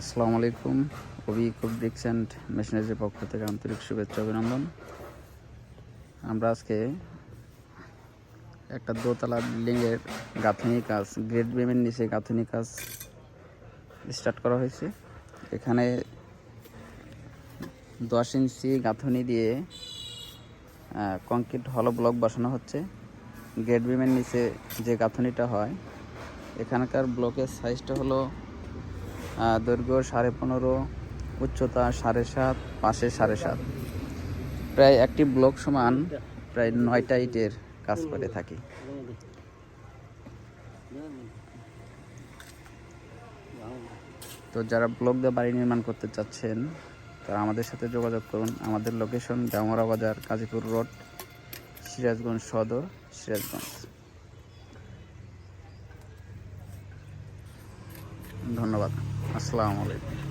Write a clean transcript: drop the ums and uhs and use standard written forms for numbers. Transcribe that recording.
আসসালামু আলাইকুম। অভিজ্ঞ ব্রিক্স অ্যান্ড মেশিনারিজের পক্ষ থেকে আন্তরিক শুভেচ্ছা অভিনন্দন। আমরা আজকে একটা দোতলা বিল্ডিংয়ের গাঁথনি কাজ, গ্রেড বিমের নিচে গাঁথনি কাজ স্টার্ট করা হয়েছে। এখানে 10 ইঞ্চি গাঁথনি দিয়ে কংক্রিট হলো ব্লক বসানো হচ্ছে। গ্রেড বিমের নিচে যে গাঁথনিটা হয়, এখানকার ব্লকের সাইজটা হলো দৈর্ঘ্য 15.5, উচ্চতা 7.5, পাশে 7.5। প্রায় একটি ব্লক সমান প্রায় 9টা ইটের কাজ করে থাকি। তো যারা ব্লক দিয়ে বাড়ি নির্মাণ করতে চাচ্ছেন তারা আমাদের সাথে যোগাযোগ করুন। আমাদের লোকেশন জামরা বাজার, গাজীপুর রোড, সিরাজগঞ্জ সদর, সিরাজগঞ্জ। ধন্যবাদ। আসসালামু আলাইকুম।